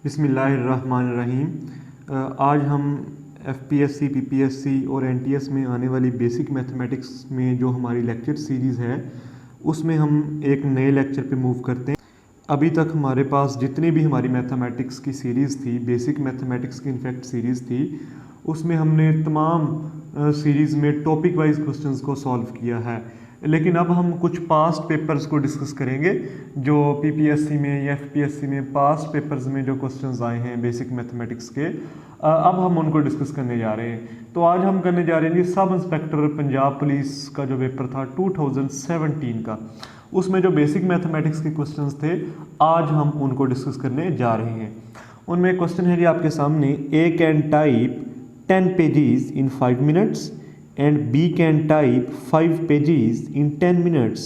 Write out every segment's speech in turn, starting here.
बिस्मिल्लाहिर्रहमानिर्रहीम। आज हम एफपीएससी, पीपीएससी और एनटीएस में आने वाली बेसिक मैथमेटिक्स में जो हमारी लेक्चर सीरीज़ है उसमें हम एक नए लेक्चर पे मूव करते हैं। अभी तक हमारे पास जितनी भी हमारी मैथमेटिक्स की सीरीज़ थी, बेसिक मैथमेटिक्स की इनफैक्ट सीरीज़ थी, उसमें हमने तमाम सीरीज़ में टॉपिक वाइज क्वेश्चंस को सॉल्व किया है। लेकिन अब हम कुछ पास्ट पेपर्स को डिस्कस करेंगे जो पीपीएससी में या एफपीएससी में पास्ट पेपर्स में जो क्वेश्चंस आए हैं बेसिक मैथमेटिक्स के, अब हम उनको डिस्कस करने जा रहे हैं। तो आज हम करने जा रहे हैं जी सब इंस्पेक्टर पंजाब पुलिस का जो पेपर था 2017 का, उसमें जो बेसिक मैथमेटिक्स के क्वेश्चंस थे आज हम उनको डिस्कस करने जा रहे हैं। उनमें क्वेश्चन है जी आपके सामने, A can type 10 pages in 5 minutes and B can type 5 pages in 10 minutes.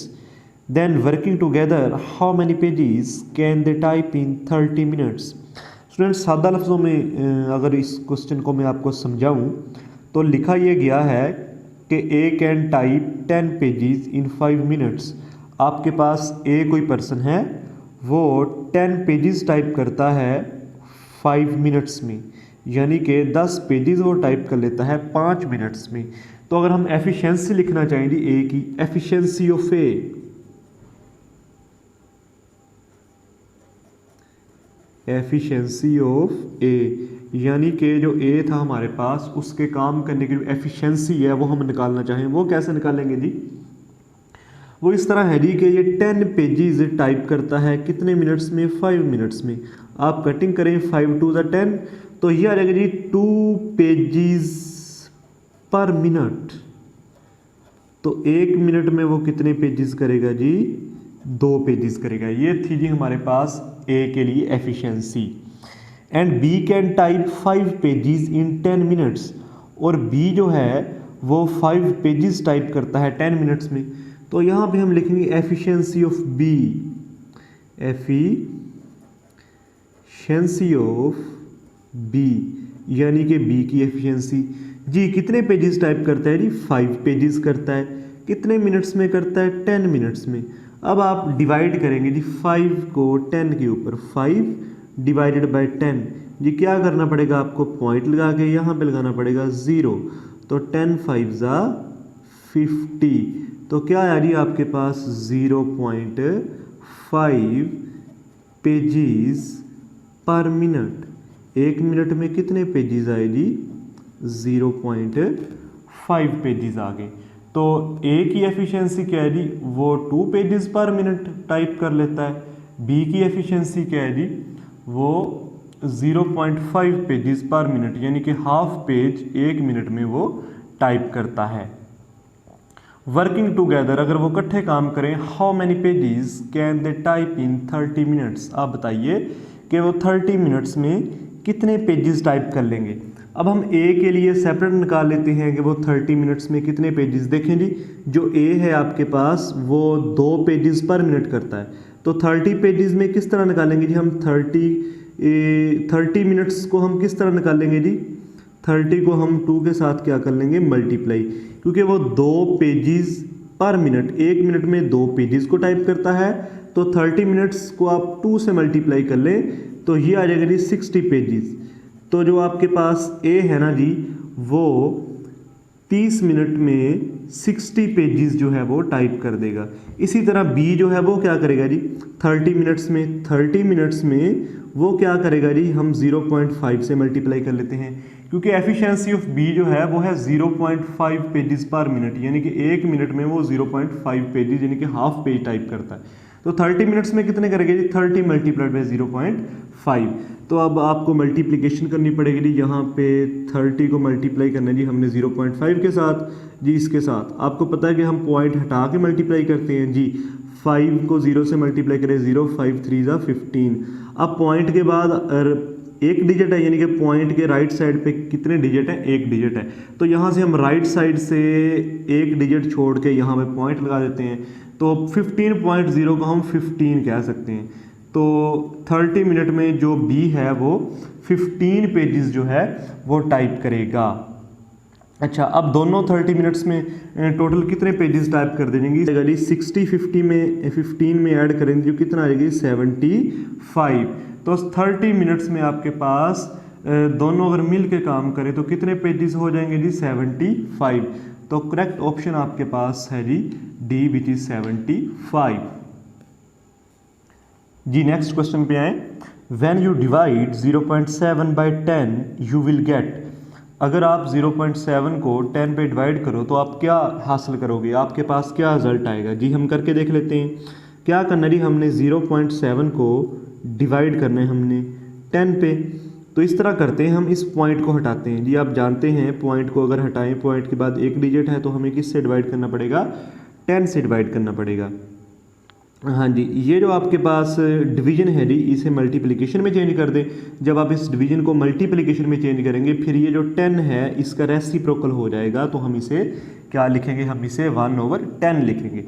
Then working together, how many pages can they type in 30 minutes? Students, सादा लफ्ज़ों में अगर इस क्वेश्चन को मैं आपको समझाऊं तो लिखा ये गया है कि A can type 10 pages in 5 minutes. आपके पास A कोई पर्सन है, वो 10 पेजेस टाइप करता है 5 मिनट्स में, यानी कि 10 पेजेस वो टाइप कर लेता है 5 मिनट्स में। तो अगर हम एफिशिएंसी लिखना चाहेंगे ए की, efficiency of A, efficiency of A यानी कि जो ए था हमारे पास उसके काम करने की जो एफिशिएंसी है वो हम निकालना चाहें, वो कैसे निकालेंगे जी? वो इस तरह है जी कि ये 10 पेजेस टाइप करता है कितने मिनट्स में? 5 मिनट्स में। आप कटिंग करें 5 टू द 10 तो ये आ जाएगा जी 2 पेजेस पर मिनट। तो 1 मिनट में वो कितने पेजेस करेगा जी? 2 पेजेस करेगा। ये थी जी हमारे पास ए के लिए efficiency. And B can type 5 pages in 10 minutes, और बी जो है वो 5 पेजेस टाइप करता है 10 मिनट्स में। तो यहाँ पे हम लिखेंगे efficiency of B, efficiency of B यानी कि बी की एफिशिएंसी जी कितने पेजेस टाइप करता है जी? 5 पेजेस करता है। कितने मिनट्स में करता है? 10 मिनट्स में। अब आप डिवाइड करेंगे जी 5 को 10 के ऊपर, 5 डिवाइडेड बाय 10 जी क्या करना पड़ेगा आपको? पॉइंट लगा के यहाँ पे लगाना पड़ेगा 0। तो 10 5 ज़ा 50। तो क्या आया जी आपके पास? 0.5 पेजेस पर मिनट। 1 मिनट में कितने पेजेस आए जी? 0.5 पेजेस आ गए। तो ए की एफिशिएंसी क्या है जी? वो 2 पेजेस पर मिनट टाइप कर लेता है। बी की एफिशिएंसी क्या है जी? वो 0.5 पेजेस पर मिनट यानी कि हाफ पेज 1 मिनट में वो टाइप करता है। वर्किंग टुगेदर, अगर वो इकट्ठे काम करें, how many pages can they type in 30 minutes? आप बताइए कि वो 30 मिनट्स में कितने पेजेस टाइप कर लेंगे। अब हम ए के लिए सेपरेट निकाल लेते हैं कि वो 30 मिनट्स में कितने पेजेस। देखें जी, जो ए है आपके पास वो 2 पेजेस पर मिनट करता है। तो 30 पेजेस में किस तरह निकालेंगे जी हम? 30 मिनट्स को हम किस तरह निकालेंगे जी? 30 को हम 2 के साथ क्या कर लेंगे? मल्टीप्लाई, क्योंकि वो 2 पेजेस पर मिनट, 1 मिनट में 2 पेजेस को टाइप करता है। तो 30 मिनट्स को आप 2 से मल्टीप्लाई कर लें तो ये आ जाएगा जी 60 पेजेस। तो जो आपके पास ए है ना जी, वो 30 मिनट में 60 पेजेस जो है वो टाइप कर देगा। इसी तरह बी जो है वो क्या करेगा जी? 30 मिनट्स में वो क्या करेगा जी? हम 0.5 से मल्टीप्लाई कर लेते हैं, क्योंकि एफिशिएंसी ऑफ बी जो है वो है 0.5 पेजेस पर मिनट, यानी कि 1 मिनट में वो 0.5 पेजेस यानी कि हाफ पेज टाइप करता है। तो 30 मिनट्स में कितने करेंगे जी? 30 मल्टीप्लाइड बाई 0.5। तो अब आपको मल्टीप्लिकेशन करनी पड़ेगी जी। यहाँ पे 30 को मल्टीप्लाई करना है जी हमने 0.5 के साथ जी। इसके साथ आपको पता है कि हम पॉइंट हटा के मल्टीप्लाई करते हैं जी। 5 को 0 से मल्टीप्लाई करें, 0 5 3 ज़ा 15। अब पॉइंट के बाद एक डिजिट है, यानी कि पॉइंट के राइट साइड पे कितने डिजिट है? 1 डिजिट है। तो यहाँ से हम राइट साइड से 1 डिजिट छोड़ के यहाँ पे पॉइंट लगा देते हैं। तो 15.0 को हम 15 कह सकते हैं। तो 30 मिनट में जो बी है वो 15 पेजेस जो है वो टाइप करेगा। अच्छा, अब दोनों 30 मिनट्स में टोटल कितने पेजेस टाइप कर देंगे? 60 50 में 15 में ऐड करेंगे जो कितना आएगी? 75। तो 30 मिनट्स में आपके पास दोनों अगर मिल के काम करें तो कितने पेजेस हो जाएंगे जी? 75। तो करेक्ट ऑप्शन आपके पास है जी डी, विच इज 75। जी नेक्स्ट क्वेश्चन पे आए। When you divide 0.7 by 10 you will get. अगर आप 0.7 को 10 पे डिवाइड करो तो आप क्या हासिल करोगे, आपके पास क्या रिजल्ट आएगा? जी हम करके देख लेते हैं। क्या करना जी, हमने 0.7 को डिवाइड करना है हमने 10 पे। तो इस तरह करते हैं, हम इस पॉइंट को हटाते हैं जी। आप जानते हैं पॉइंट को अगर हटाएं, पॉइंट के बाद एक डिजिट है तो हमें किससे डिवाइड करना पड़ेगा? 10 से डिवाइड करना पड़ेगा। हाँ जी, ये जो आपके पास डिवीजन है जी, इसे मल्टीप्लिकेशन में चेंज कर दें। जब आप इस डिवीजन को मल्टीप्लिकेशन में चेंज करेंगे फिर ये जो 10 है इसका रेसिप्रोकल हो जाएगा, तो हम इसे क्या लिखेंगे? हम इसे 1/10 लिखेंगे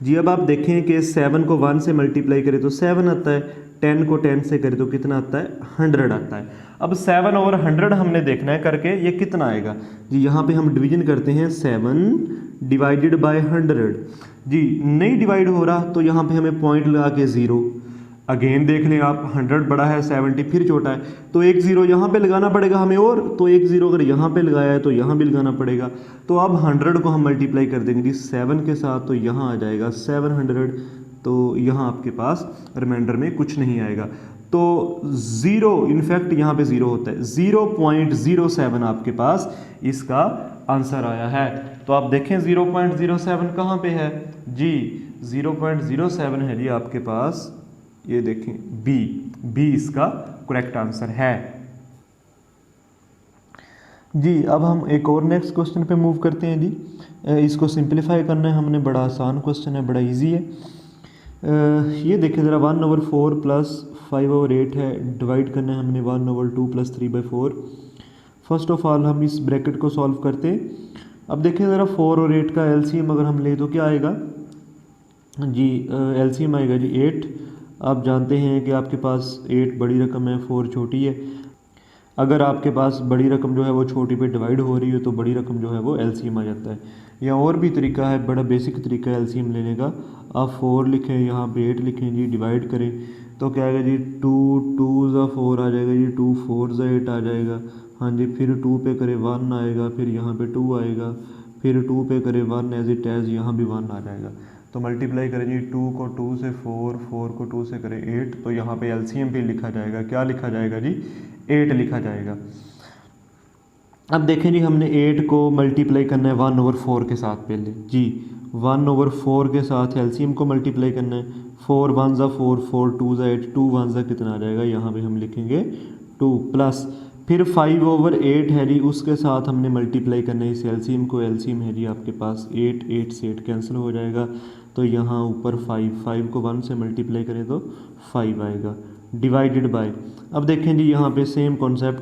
जी। अब आप देखें कि 7 को 1 से मल्टीप्लाई करें तो 7 आता है, 10 को 10 से करें तो कितना आता है? 100 आता है। अब 7/100 हमने देखना है करके ये कितना आएगा जी। यहाँ पे हम डिवीजन करते हैं 7 डिवाइडेड बाय 100 जी। नहीं डिवाइड हो रहा तो यहाँ पे हमें पॉइंट लगा के 0। अगेन देख लें आप, 100 बड़ा है, 70 फिर छोटा है, तो एक 0 यहाँ पे लगाना पड़ेगा हमें, और तो एक 0 अगर यहाँ पे लगाया है तो यहाँ भी लगाना पड़ेगा। तो अब 100 को हम मल्टीप्लाई कर देंगे जी 7 के साथ, तो यहाँ आ जाएगा 700। तो यहाँ आपके पास रिमाइंडर में कुछ नहीं आएगा। तो 0 इनफैक्ट यहाँ पे 0 होता है, 0.07 आपके पास इसका आंसर आया है। तो आप देखें 0.07 कहाँ पे है जी? 0.07 है जी आपके पास, ये देखें बी इसका करेक्ट आंसर है जी। अब हम एक और नेक्स्ट क्वेश्चन पे मूव करते हैं जी। इसको सिंपलीफाई करना है हमने, बड़ा आसान क्वेश्चन है, बड़ा इजी है। ये देखिए ज़रा, 1/4 प्लस 5/8 है, डिवाइड करना है हमने 1/2 प्लस 3/4। फर्स्ट ऑफ ऑल हम इस ब्रैकेट को सॉल्व करते हैं। अब देखिए ज़रा, 4 और 8 का एलसीएम अगर हम ले तो क्या आएगा जी? एलसीएम आएगा जी 8। आप जानते हैं कि आपके पास 8 बड़ी रकम है, 4 छोटी है। अगर आपके पास बड़ी रकम जो है वो छोटी पे डिवाइड हो रही है तो बड़ी रकम जो है वो एलसीएम आ जाता है। या और भी तरीका है, बड़ा बेसिक तरीका है एलसीएम लेने का। आप 4 लिखें, यहाँ पे 8 लिखें जी, डिवाइड करें तो क्या आएगा जी? 2 4 आ जाएगा जी, 2 4 8 आ जाएगा। हाँ जी, फिर 2 पे करें 1 आएगा, फिर यहाँ पे 2 आएगा, फिर 2 पे करें 1 एज इट एज, यहाँ भी 1 आ जाएगा। तो मल्टीप्लाई करें जी 2 को 2 से 4, 4 को 2 से करें 8, तो यहाँ पे एलसीएम भी लिखा जाएगा। क्या लिखा जाएगा जी? 8 लिखा जाएगा। अब देखें जी, हमने 8 को मल्टीप्लाई करना है 1/4 के साथ पहले जी। 1/4 के साथ एलसीएम को मल्टीप्लाई करना है। 4 1 ज़ा 4, 4 2 ज़ा 8, 2 1 ज़ा कितना आ जाएगा? यहाँ पे हम लिखेंगे 2 प्लस फिर 5/8 है जी, उसके साथ हमने मल्टीप्लाई करना है इस एलसीएम को। एलसीएम है जी आपके पास 8, 8 से 8 कैंसिल हो जाएगा, तो यहाँ ऊपर 5 को 1 से मल्टीप्लाई करें तो 5 आएगा, डिवाइडेड बाय। अब देखें जी यहाँ पे सेम कॉन्सेप्ट,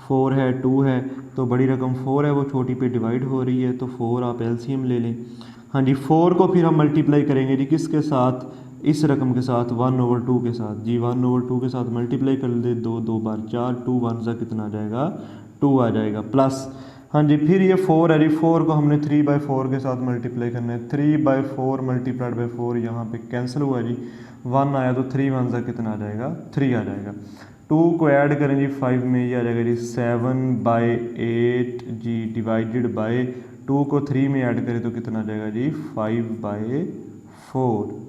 4 है 2 है, तो बड़ी रकम 4 है वो छोटी पे डिवाइड हो रही है, तो 4 आप एलसीएम ले लें। हाँ जी, 4 को फिर हम मल्टीप्लाई करेंगे जी किसके साथ? इस रकम के साथ, 1/2 के साथ जी। 1/2 के साथ मल्टीप्लाई कर दे, 2 बार 4, 2 1 सा कितना आ जाएगा? 2 आ जाएगा प्लस। हाँ जी, फिर ये 4 है जी, 4 को हमने 3/4 के साथ मल्टीप्लाई करना है। 3/4 मल्टीप्लाइड बाई 4 यहाँ पे कैंसिल हुआ जी, 1 आया तो 3 1 सा कितना आ जाएगा? 3 आ जाएगा। 2 को ऐड करें जी 5 में, ये आ जाएगा जी 7/8 जी, डिवाइडेड बाय 2 को 3 में ऐड करें तो कितना आ जाएगा जी? 5/4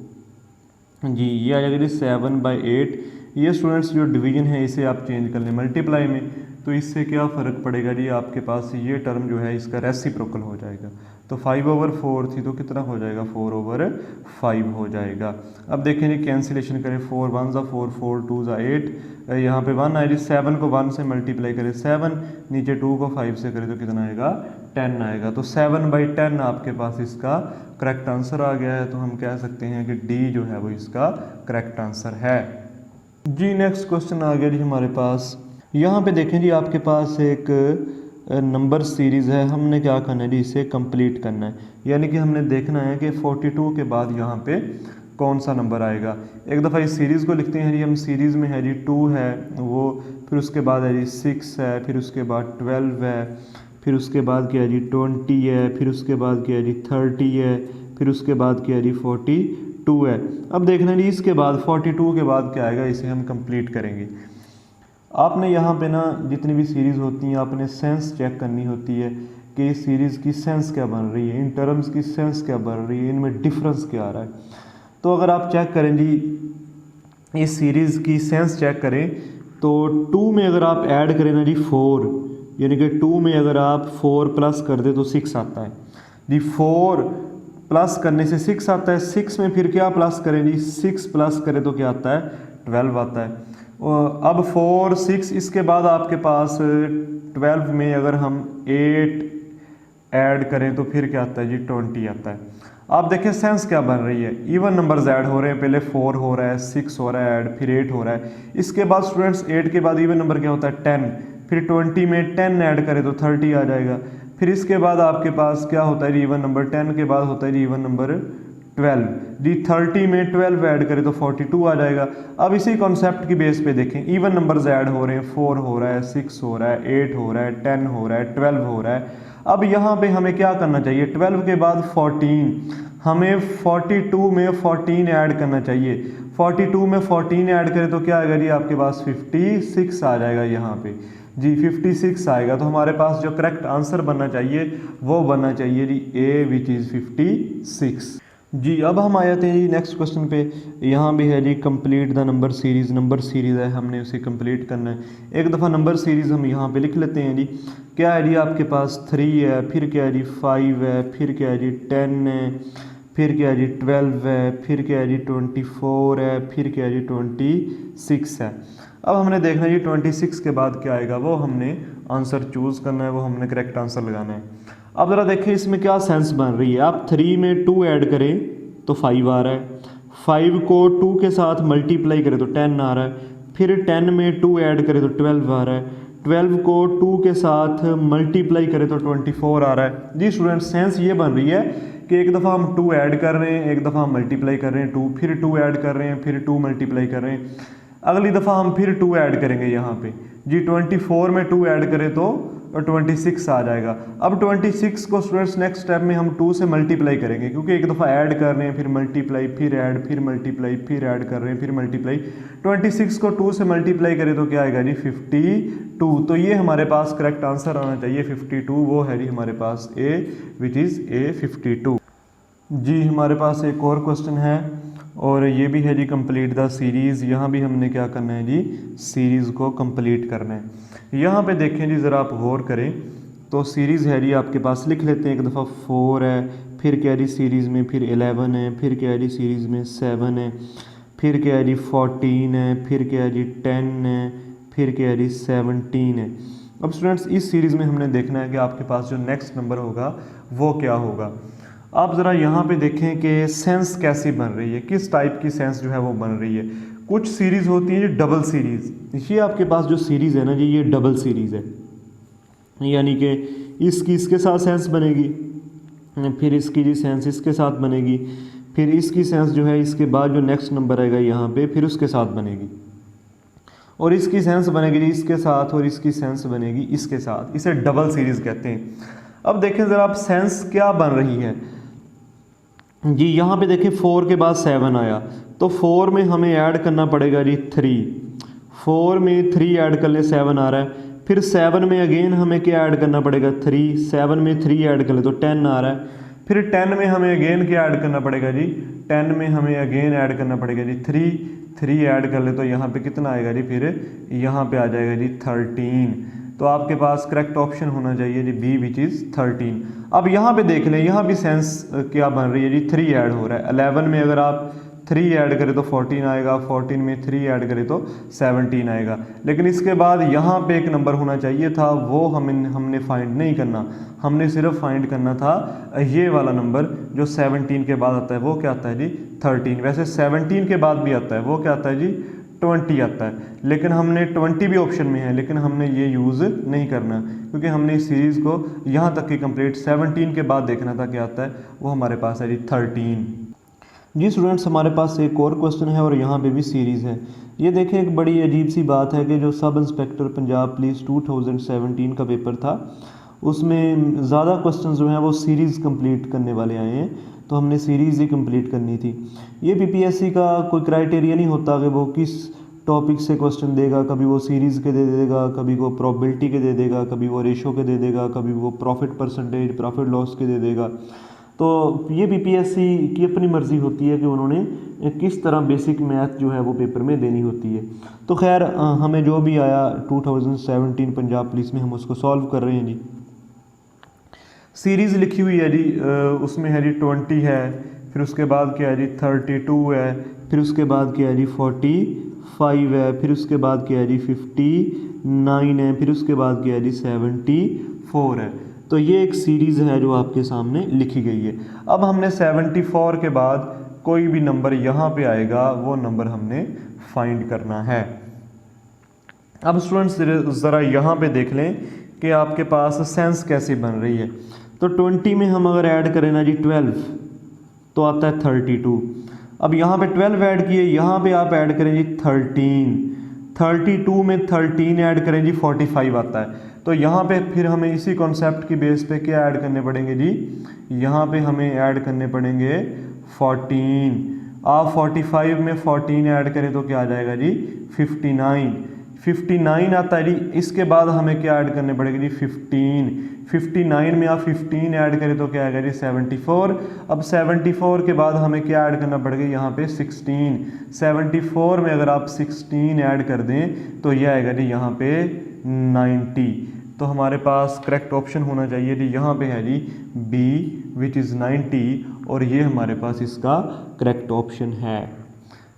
जी, ये आ जाएगा जी 7/8। ये स्टूडेंट्स जो डिवीजन है इसे आप चेंज कर लें मल्टीप्लाई में, तो इससे क्या फ़र्क पड़ेगा जी? आपके पास ये टर्म जो है इसका रेसिप्रोकल हो जाएगा। तो 5/4 थी तो कितना हो जाएगा? 4/5 हो जाएगा। अब देखें जी, कैंसिलेशन करें, 4 1 ज़ा 4, 4 2 ज़ा 8, यहाँ पे 1 आए जी। 7 को 1 से मल्टीप्लाई करें 7, नीचे 2 को 5 से करें तो कितना आएगा? 10 आएगा। तो 7/10 आपके पास इसका करेक्ट आंसर आ गया है। तो हम कह सकते हैं कि डी जो है वो इसका करेक्ट आंसर है जी। नेक्स्ट क्वेश्चन आ गया जी हमारे पास। यहाँ पे देखें जी, आपके पास एक नंबर सीरीज़ है, हमने क्या करना है जी? इसे कंप्लीट करना है, यानी कि हमने देखना है कि 42 के बाद यहाँ पे कौन सा नंबर आएगा। एक दफ़ा इस सीरीज़ को लिखते हैं जी हम। सीरीज़ में है जी 2 है वो, फिर उसके बाद है जी 6 है, फिर उसके बाद 12 है, फिर उसके बाद क्या है जी 20 है, फिर उसके बाद क्या है जी 30 है, फिर उसके बाद क्या है जी 42 2 है। अब देखना जी इसके बाद 42 के बाद क्या आएगा, इसे हम कंप्लीट करेंगे। आपने यहाँ पे ना जितनी भी सीरीज़ होती हैं आपने सेंस चेक करनी होती है कि इस सीरीज़ की सेंस क्या बन रही है, इन टर्म्स की सेंस क्या बन रही है, इनमें डिफरेंस क्या आ रहा है। तो अगर आप चेक करें जी इस सीरीज़ की सेंस चेक करें तो 2 में अगर आप ऐड करें ना जी 4, यानी कि 2 में अगर आप 4 प्लस कर दे तो 6 आता है जी। 4 प्लस करने से 6 आता है, 6 में फिर क्या प्लस करें जी, 6 प्लस करें तो क्या आता है, 12 आता है। अब 4 6 इसके बाद आपके पास 12 में अगर हम 8 ऐड करें तो फिर क्या आता है जी, 20 आता है। आप देखें सेंस क्या बन रही है, इवन नंबर्स ऐड हो रहे हैं, पहले 4 हो रहा है, 6 हो रहा है ऐड, फिर 8 हो रहा है। इसके बाद स्टूडेंट्स 8 के बाद इवन नंबर क्या होता है, 10, फिर 20 में 10 ऐड करें तो 30 आ जाएगा। फिर इसके बाद आपके पास क्या होता है जी, इवन नंबर 10 के बाद होता है जी इवन नंबर 12 जी। 30 में 12 ऐड करें तो 42 आ जाएगा। अब इसी कॉन्सेप्ट की बेस पे देखें, इवन नंबर्स ऐड हो रहे हैं, 4 हो रहा है, 6 हो रहा है, 8 हो रहा है, 10 हो रहा है, 12 हो रहा है। अब यहाँ पे हमें क्या करना चाहिए, 12 के बाद 14, हमें 42 में 14 ऐड करना चाहिए। 42 में 14 ऐड करें तो क्या आएगा जी, आपके पास 56 आ जाएगा यहाँ पे जी, 56 आएगा। तो हमारे पास जो करेक्ट आंसर बनना चाहिए वो बनना चाहिए जी ए, विच इज़ 56 जी। अब हम आ जाते हैं जी नेक्स्ट क्वेश्चन पे। यहाँ भी है जी complete the number series, number series है, हमने उसे कंप्लीट करना है। एक दफ़ा नंबर सीरीज़ हम यहाँ पे लिख लेते हैं जी। क्या है जी, आपके पास 3 है, फिर क्या है जी 5 है, फिर क्या है जी 10 है, फिर क्या है जी 12 है, फिर क्या है जी 24 है, फिर क्या है जी 26 है। अब हमने देखना है जी 26 के बाद क्या आएगा, वो हमने आंसर चूज़ करना है, वो हमने करेक्ट आंसर लगाना है। अब ज़रा देखें इसमें क्या सेंस बन रही है। आप 3 में 2 ऐड करें तो 5 आ रहा है, 5 को 2 के साथ मल्टीप्लाई करें तो 10 आ रहा है, फिर 10 में 2 ऐड करें तो 12 आ रहा है, 12 को 2 के साथ मल्टीप्लाई करें तो 24 आ रहा है जी। स्टूडेंट सेंस ये बन रही है कि एक दफ़ा हम 2 ऐड कर रहे हैं, एक दफ़ा हम मल्टीप्लाई कर रहे हैं 2, फिर 2 ऐड कर रहे हैं, फिर 2 मल्टीप्लाई कर रहे हैं, अगली दफ़ा हम फिर 2 ऐड करेंगे यहाँ पे जी। 24 में 2 ऐड करें तो 26 आ जाएगा। अब 26 को स्टूडेंट्स नेक्स्ट स्टेप में हम 2 से मल्टीप्लाई करेंगे, क्योंकि एक दफ़ा ऐड कर रहे हैं, फिर मल्टीप्लाई, फिर ऐड, फिर मल्टीप्लाई, फिर ऐड कर रहे हैं, फिर मल्टीप्लाई। 26 को 2 से मल्टीप्लाई करें तो क्या आएगा जी 52। तो ये हमारे पास करेक्ट आंसर आना चाहिए 52, वो है जी हमारे पास ए, विच इज़ ए 52 जी। हमारे पास एक और क्वेश्चन है और ये भी है जी कंप्लीट द सीरीज़। यहाँ भी हमने क्या करना है जी, सीरीज़ को कंप्लीट करना है। यहाँ पे देखें जी, ज़रा आप गौर करें तो सीरीज़ है जी आपके पास, लिख लेते हैं। एक दफ़ा 4 है, फिर क्या है जी सीरीज़ में, फिर 11 है, फिर क्या है जी सीरीज़ में 7 है, फिर क्या है जी 14 है, फिर क्या है जी 10 है, फिर क्या है जी 17 है। अब स्टूडेंट्स इस सीरीज़ में हमने देखना है कि आपके पास जो नेक्स्ट नंबर होगा वो क्या होगा। आप ज़रा यहाँ पे देखें कि सेंस कैसी बन रही है, किस टाइप की सेंस जो है वो बन रही है। कुछ सीरीज़ होती है जी डबल सीरीज़। ये आपके पास जो सीरीज़ है ना जी, ये डबल सीरीज़ है, यानी कि इसकी इसके साथ सेंस बनेगी, फिर इसकी जी सेंस इसके साथ बनेगी, फिर इसकी सेंस जो है इसके बाद जो नेक्स्ट नंबर आएगा यहाँ पे फिर उसके साथ बनेगी, और इसकी सेंस बनेगी जी इसके साथ, और इसकी सेंस बनेगी इसके साथ। इसे डबल सीरीज़ कहते हैं। अब देखें ज़रा आप सेंस क्या बन रही है जी। यहाँ पे देखें 4 के बाद 7 आया, तो 4 में हमें ऐड करना पड़ेगा जी 3, 4 में 3 ऐड कर ले 7 आ रहा है, फिर 7 में अगेन हमें क्या ऐड करना पड़ेगा 3, 7 में 3 ऐड कर ले तो 10 आ रहा है, फिर 10 में हमें अगेन क्या ऐड करना पड़ेगा जी, 10 में हमें अगेन ऐड करना पड़ेगा जी 3 ऐड कर ले तो यहाँ पे कितना आएगा जी, फिर यहाँ पे आ जाएगा जी 13। तो आपके पास करेक्ट ऑप्शन होना चाहिए जी बी, विच इज़ 13। अब यहाँ पे देख लें, यहाँ भी सेंस क्या बन रही है जी, 3 ऐड हो रहा है। 11 में अगर आप 3 ऐड करें तो 14 आएगा, 14 में 3 ऐड करें तो 17 आएगा। लेकिन इसके बाद यहाँ पे एक नंबर होना चाहिए था, वो हमने फाइंड नहीं करना, हमने सिर्फ फाइंड करना था ये वाला नंबर जो 17 के बाद आता है, वो क्या आता है जी 13। वैसे 17 के बाद भी आता है, वो क्या आता है जी 20 आता है, लेकिन हमने 20 भी ऑप्शन में है, लेकिन हमने ये यूज़ नहीं करना, क्योंकि हमने इस सीरीज़ को यहाँ तक की कंप्लीट 17 के बाद देखना था क्या आता है, वो हमारे पास है जी 13 जी। स्टूडेंट्स हमारे पास एक और क्वेश्चन है और यहाँ पे भी सीरीज़ है। ये देखें, एक बड़ी अजीब सी बात है कि जो सब इंस्पेक्टर पंजाब पुलिस 2017 का पेपर था, उसमें ज़्यादा क्वेश्चन जो हैं वो सीरीज़ कंप्लीट करने वाले आए हैं। तो हमने सीरीज़ ही कंप्लीट करनी थी। ये पीपीएससी का कोई क्राइटेरिया नहीं होता कि वो किस टॉपिक से क्वेश्चन देगा, कभी वो सीरीज़ के दे देगा, कभी वो प्रोबेबिलिटी के दे देगा, कभी वो रेशो के दे देगा, कभी वो प्रॉफिट परसेंटेज, प्रॉफिट लॉस के दे देगा। तो ये पीपीएससी की अपनी मर्ज़ी होती है कि उन्होंने किस तरह बेसिक मैथ जो है वो पेपर में देनी होती है। तो खैर हमें जो भी आया 2017 पंजाब पुलिस में हम उसको सॉल्व कर रहे हैं जी। सीरीज़ लिखी हुई है जी, उसमें है जी 20 है, फिर उसके बाद क्या है जी 32 है, फिर उसके बाद क्या है जी 45 है, फिर उसके बाद क्या है जी 59 है, फिर उसके बाद क्या है जी 74 है। तो ये एक सीरीज़ है जो आपके सामने लिखी गई है। अब हमने 74 के बाद कोई भी नंबर यहाँ पे आएगा वो नंबर हमने फाइंड करना है। अब स्टूडेंट्स ज़रा यहाँ पे देख लें कि आपके पास सेंस कैसे बन रही है। तो 20 में हम अगर ऐड करें ना जी 12 तो आता है 32। अब यहाँ पे 12 ऐड किए, यहाँ पे आप ऐड करें जी 13, 32 में 13 ऐड करें जी 45 आता है। तो यहाँ पे फिर हमें इसी कॉन्सेप्ट की बेस पे क्या ऐड करने पड़ेंगे जी, यहाँ पे हमें ऐड करने पड़ेंगे 14। आप 45 में 14 ऐड करें तो क्या आ जाएगा जी 59 आता है जी। इसके बाद हमें क्या ऐड करने पड़ेगा जी 59 में आप 15 ऐड करें तो क्या आएगा जी 74। अब 74 के बाद हमें क्या ऐड करना पड़ेगा यहाँ पे 16। 74 में अगर आप 16 ऐड कर दें तो यह आएगा जी यहाँ पे 90। तो हमारे पास करेक्ट ऑप्शन होना चाहिए जी, यहाँ पे है जी बी विच इज़ 90, और ये हमारे पास इसका करेक्ट ऑप्शन है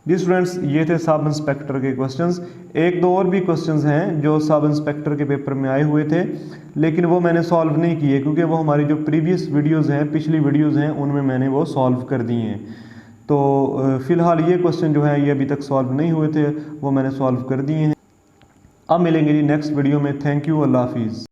जी। स्टूडेंट्स ये थे सब इंस्पेक्टर के क्वेश्चंस। एक दो और भी क्वेश्चंस हैं जो सब इंस्पेक्टर के पेपर में आए हुए थे, लेकिन वो मैंने सॉल्व नहीं किए क्योंकि वो हमारी जो प्रीवियस वीडियोस हैं, पिछली वीडियोस हैं, उनमें मैंने वो सॉल्व कर दिए हैं। तो फिलहाल ये क्वेश्चन जो है ये अभी तक सॉल्व नहीं हुए थे, वो मैंने सॉल्व कर दिए हैं। अब मिलेंगे जी नेक्स्ट वीडियो में। थैंक यू, अल्लाह हाफिज़।